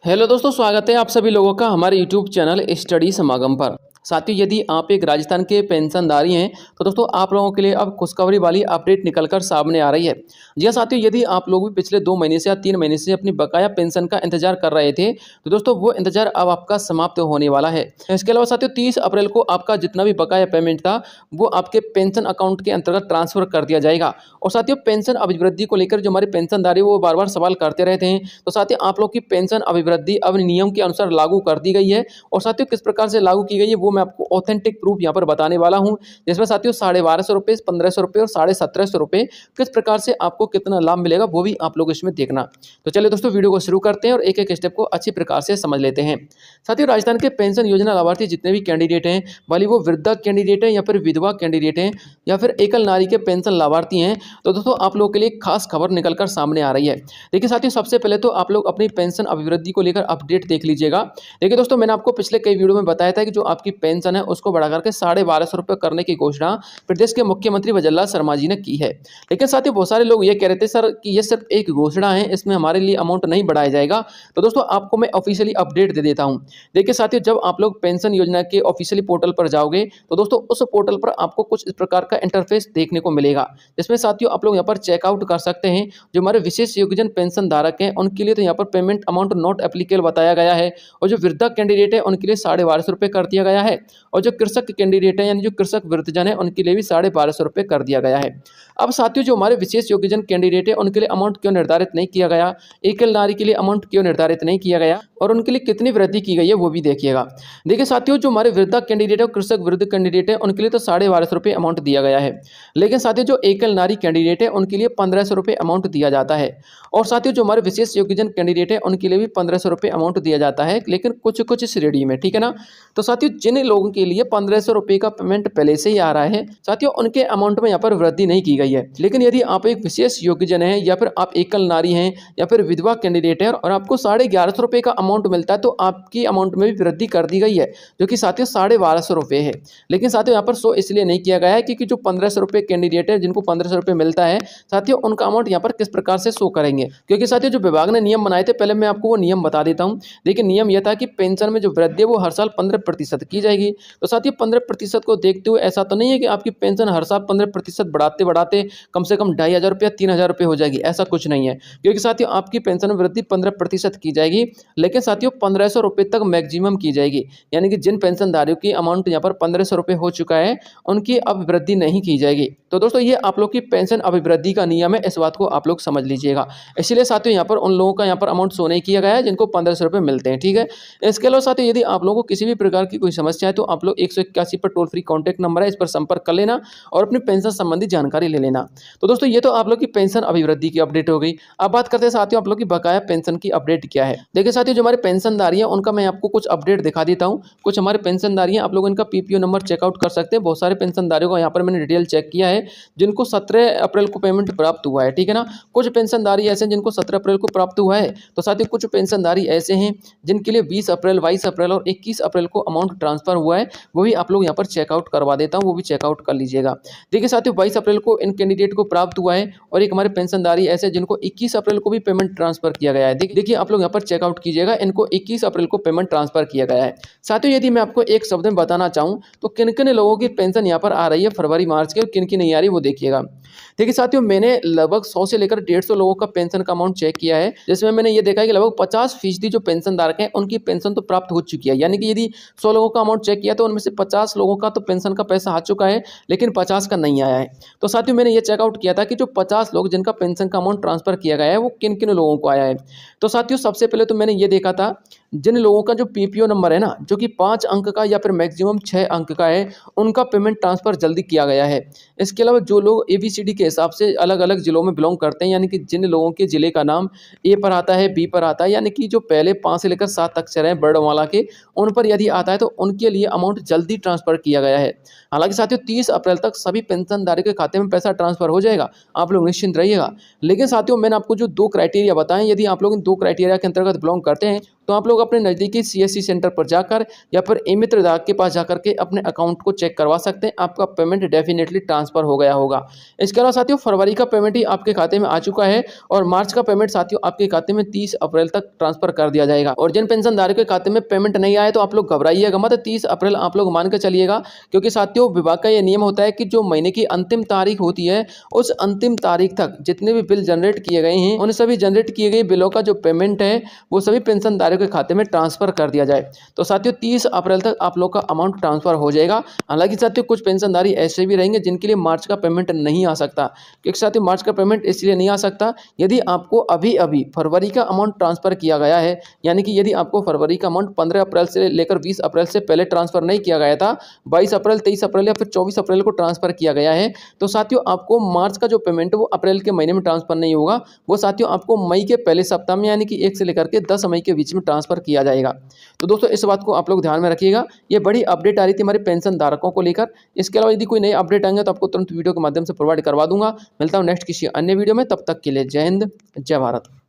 Hello दोस्तों, स्वागत है आप सभी लोगों का हमारे यूट्यूब चैनल स्टडी समागम पर। साथियों, यदि आप एक राजस्थान के पेंशनधारी हैं तो दोस्तों आप लोगों के लिए अब खुशखबरी वाली अपडेट निकलकर सामने आ रही है। जी हाँ साथियों, यदि आप लोग भी पिछले 2 महीने से या 3 महीने से अपनी बकाया पेंशन का इंतजार कर रहे थे तो दोस्तों वो इंतजार अब आपका समाप्त होने वाला है। इसके अलावा साथियों 30 अप्रैल को आपका जितना भी बकाया पेमेंट था वो आपके पेंशन अकाउंट के अंतर्गत ट्रांसफर कर दिया जाएगा। और साथियों पेंशन अभिवृद्धि को लेकर जो हमारे पेंशनधारी वो बार बार सवाल करते रहते हैं, तो साथियों आप लोग की पेंशन अभिवृद्धि अब नियम के अनुसार लागू कर दी गई है। और साथियों किस प्रकार से लागू की गई है वो मैं आपको ऑथेंटिक प्रूफ यहाँ पर बताने वाला हूँ, जिसमें साथियों 1250 रुपये, 1500 रुपये और 1750 रुपये किस प्रकार से आपको कितना लाभ मिलेगा वो भी आप लोग इसमें देखना। तो चलिए दोस्तों वीडियो को शुरू करते हैं और एक एक स्टेप को अच्छी प्रकार से समझ लेते हैं। साथियों राजस्थान के पेंशन योजना लाभार्थी जितने भी कैंडिडेट हैं, भले वो वृद्धा कैंडिडेट हैं या फिर विधवा कैंडिडेट हैं या फिर एकल नारी के पेंशन लाभार्थी हैं, तो दोस्तों आप लोगों के लिए खास खबर निकलकर सामने आ रही है। देखिए साथियों, सबसे पहले तो आप लोग अपनी पेंशन अभिवृद्धि को लेकर अपडेट देख लीजिएगा। देखिए दोस्तों, मैंने आपको पिछले कई वीडियो में बताया था कि जो आपकी पेंशन है उसको बढ़ा करके 1250 रुपये करने की घोषणा प्रदेश के मुख्यमंत्री वजरलाल शर्मा जी ने की है। लेकिन साथियों बहुत सारे लोग ये कह रहे थे सर कि ये सिर्फ एक घोषणा है, इसमें हमारे लिए अमाउंट नहीं बढ़ाया जाएगा। तो दोस्तों आपको मैं ऑफिशियली अपडेट दे देता हूं। देखिए साथियों, जब आप लोग पेंशन योजना के ऑफिशियली पोर्टल पर जाओगे तो दोस्तों उस पोर्टल पर आपको कुछ इस प्रकार का इंटरफेस देखने को मिलेगा, जिसमें साथियों आप लोग यहाँ पर चेकआउट कर सकते हैं। जो हमारे विशेष योग्यजन पेंशन धारक हैं उनके लिए तो यहाँ पर पेमेंट अमाउंट नॉट एप्लीकेबल बताया गया है, और जो वृद्धा कैंडिडेट है उनके लिए 1250 रुपये कर दिया गया है, और जो कृषक कैंडिडेट है यानी जो कृषक वृद्धजन है उनके लिए भी 1250 रुपये कर दिया गया है। अब साथियों जो हमारे विशेष योग्यजन कैंडिडेट है उनके लिए अमाउंट क्यों निर्धारित नहीं किया गया, एकल नारी के लिए अमाउंट क्यों निर्धारित नहीं किया गया और उनके लिए कितनी वृद्धि की गई है वो भी देखिएगा। देखिए साथियों, जो हमारे वृद्धा कैंडिडेट है, कृषक वृद्ध कैंडिडेट है, उनके लिए तो 1250 रुपये अमाउंट दिया गया है। लेकिन साथियों जो एकल नारी कैंडिडेट है उनके लिए 1500 रुपये अमाउंट दिया जाता है। और साथियों जो हमारे विशेष योग्यजन कैंडिडेट है उनके लिए भी 1500 रुपये अमाउंट दिया जाता है, लेकिन कुछ कुछ श्रेणी में, ठीक है ना। तो साथियों जिन लोगों के लिए 1500 रुपये का पेमेंट पहले से ही आ रहा है, साथियों उनके अमाउंट में यहाँ पर वृद्धि नहीं की गई है। लेकिन यदि आप एक विशेष योग्यजन है या फिर आप एकल नारी हैं या फिर विधवा कैंडिडेट है और आपको 1150 रुपये का अमाउंट मिलता है तो आपकी अमाउंट में भी वृद्धि कर दी गई है, जो कि साथियों 1250 रुपये है। लेकिन साथियों यहाँ पर शो इसलिए नहीं किया गया है क्योंकि जो 1500 रुपये कैंडिडेट है जिनको 1500 रुपये मिलता है, साथियों उनका अमाउंट यहाँ पर किस प्रकार से शो करेंगे, क्योंकि साथियों जो विभाग ने नियम बनाए थे पहले मैं आपको वो नियम बता देता हूँ। देखिए नियम यह था कि पेंशन में जो वृद्धि है वो हर साल 15% की जाएगी। तो साथियों 15% को देखते हुए ऐसा तो नहीं है कि आपकी पेंशन हर साल 15% बढ़ाते बढ़ाते कम से कम 2500 रुपये 3000 रुपये हो जाएगी, ऐसा कुछ नहीं है। क्योंकि साथियों आपकी पेंशन में वृद्धि 15% की जाएगी, लेकिन साथियों 1500 रुपये तक मैक्सिमम की जाएगी। यानी कि जिन पेंशनधारियों की अमाउंट यहाँ पर 1500 रुपये हो चुका है उनकी अब वृद्धि नहीं की जाएगी। तो दोस्तों ये आप लोग की पेंशन अभिवृद्धि का नियम है, इस बात को आप लोग समझ लीजिएगा। इसलिए साथियों यहाँ पर उन लोगों का यहाँ पर अमाउंट शो नहीं किया गया है जिनको 1500 रुपये मिलते हैं, ठीक है। इसके अलावा साथियों यदि आप लोगों को किसी भी प्रकार की कोई समस्या है तो आप लोग 181 पर टोल फ्री कॉन्टैक्ट नंबर है, इस पर संपर्क कर लेना और अपनी पेंशन संबंधी जानकारी ले लेना। तो दोस्तों ये तो आप लोग की पेंशन अभिवृद्धि की अपडेट हो गई। अब बात करते हैं साथियों आप लोग की बकाया पेंशन की अपडेट क्या है। देखिए साथियों जो हमारे पेंशनधारी हैं उनका मैं आपको कुछ अपडेट दिखा देता हूँ। कुछ हमारे पेंशनधारी हैं, आप लोग इनका पीपीओ नंबर चेकआउट कर सकते हैं। बहुत सारे पेंशनधारियों को यहाँ पर मैंने डिटेल चेक किया है जिनको 17 अप्रैल को पेमेंट प्राप्त हुआ है, ठीक है ना। कुछ पेंशनधारी ऐसे हैं जिनको 17 अप्रैल को प्राप्त हुआ है, तो साथियों कुछ पेंशनधारी ऐसे हैं जिनके लिए 20 अप्रैल, 22 अप्रैल और 21 अप्रैल को अमाउंट ट्रांसफर हुआ है, वो भी आप लोग यहाँ पर चेकआउट करवा देता हूँ, वो भी चेकआउट कर लीजिएगा। देखिए साथियों 22 अप्रैल को इन कैंडिडेट को प्राप्त हुआ है और एक हमारे पेंशनधारी ऐसे जिनको 21 अप्रैल को भी पेमेंट ट्रांसफर किया गया है। देखिए आप लोग यहाँ पर चेकआउट कीजिएगा, इनको 21 अप्रैल को पेमेंट ट्रांसफर किया गया है। साथियों यदि मैं आपको एक शब्द में बताना चाहूँ तो किन किन लोगों की पेंशन यहाँ पर आ रही है फरवरी मार्च के और किन की नहीं आ रही वो देखिएगा। देखिए साथियों मैंने लगभग 100 से लेकर 150 लोगों का पेंशन का अमाउंट चेक किया है, जिसमें मैंने ये देखा है कि लगभग 50% जो पेंशन धारक हैं उनकी पेंशन तो प्राप्त हो चुकी है। यानी कि यदि 100 लोगों का अमाउंट चेक किया तो उनमें से 50 लोगों का तो पेंशन का पैसा आ चुका है, लेकिन 50 का नहीं आया है। तो साथियों मैंने ये चेकआउट किया था कि जो 50 लोग जिनका पेंशन का अमाउंट ट्रांसफर किया गया है वो किन किन लोगों को आया है। तो साथियों सबसे पहले तो मैंने ये देखा था जिन लोगों का जो पीपीओ नंबर है ना, जो कि 5 अंक का या फिर मैक्सिमम 6 अंक का है, उनका पेमेंट ट्रांसफर जल्दी किया गया है। इसके अलावा जो लोग एबीसीडी के हिसाब से अलग अलग जिलों में बिलोंग करते हैं, यानी कि जिन लोगों के जिले का नाम ए पर आता है, बी पर आता है, यानी कि जो पहले 5 से लेकर 7 अक्षर हैं वर्णमाला के, उन पर यदि आता है तो उनके लिए अमाउंट जल्दी ट्रांसफर किया गया है। हालांकि साथियों 30 अप्रैल तक सभी पेंशनधारी के खाते में पैसा ट्रांसफर हो जाएगा, आप लोग निश्चिंत रहिएगा। लेकिन साथियों मैंने आपको जो 2 क्राइटेरिया बताएं, यदि आप लोग इन 2 क्राइटेरिया के अंतर्गत बिलोंग करते हैं तो आप लोग अपने नज़दीकी CSC सेंटर पर जाकर या फिर ई-मित्र डाक के पास जाकर के अपने अकाउंट को चेक करवा सकते हैं। आपका पेमेंट डेफिनेटली ट्रांसफ़र हो गया होगा। इसके अलावा साथियों फरवरी का पेमेंट ही आपके खाते में आ चुका है और मार्च का पेमेंट साथियों आपके खाते में 30 अप्रैल तक ट्रांसफ़र कर दिया जाएगा। और जिन पेंशनधारकों के खाते में पेमेंट नहीं आए तो आप लोग घबराइएगा मत, 30 अप्रैल आप लोग मान के चलिएगा, क्योंकि साथियों विभाग का ये नियम होता है कि जो महीने की अंतिम तारीख होती है उस अंतिम तारीख तक जितने भी बिल जनरेट किए गए हैं उन सभी जनरेट किए गए बिलों का जो पेमेंट है वो सभी पेंशनधारकों के खाते में ट्रांसफ़र कर दिया जाए। तो साथियों 30 अप्रैल तक आप लोग का अमाउंट ट्रांसफ़र हो जाएगा। हालांकि साथियों कुछ पेंशनधारी ऐसे भी रहेंगे जिनके लिए मार्च का पेमेंट नहीं आ सकता, क्योंकि साथियों मार्च का पेमेंट इसलिए नहीं आ सकता यदि आपको अभी अभी फरवरी का अमाउंट ट्रांसफ़र किया गया है, यानी कि यदि आपको फरवरी का अमाउंट 15 अप्रैल से लेकर 20 अप्रैल से पहले ट्रांसफ़र नहीं किया गया था, 22 अप्रैल, 23 अप्रैल या फिर 24 अप्रैल को ट्रांसफ़र किया गया है, तो साथियों आपको मार्च का जो पेमेंट है वो अप्रैल के महीने में ट्रांसफ़र नहीं होगा, वो साथियों आपको मई के पहले सप्ताह में यानी कि 1 से लेकर के 10 मई के बीच में ट्रांसफ़र किया जाएगा। तो दोस्तों इस बात को आप लोग ध्यान में रखिएगा। ये बड़ी अपडेट आ रही थी हमारे पेंशन धारकों को लेकर। इसके अलावा यदि कोई नई अपडेट आएंगे तो आपको तुरंत वीडियो के माध्यम से प्रोवाइड करवा दूंगा। मिलता हूँ नेक्स्ट किसी अन्य वीडियो में, तब तक के लिए जय हिंद, जय भारत।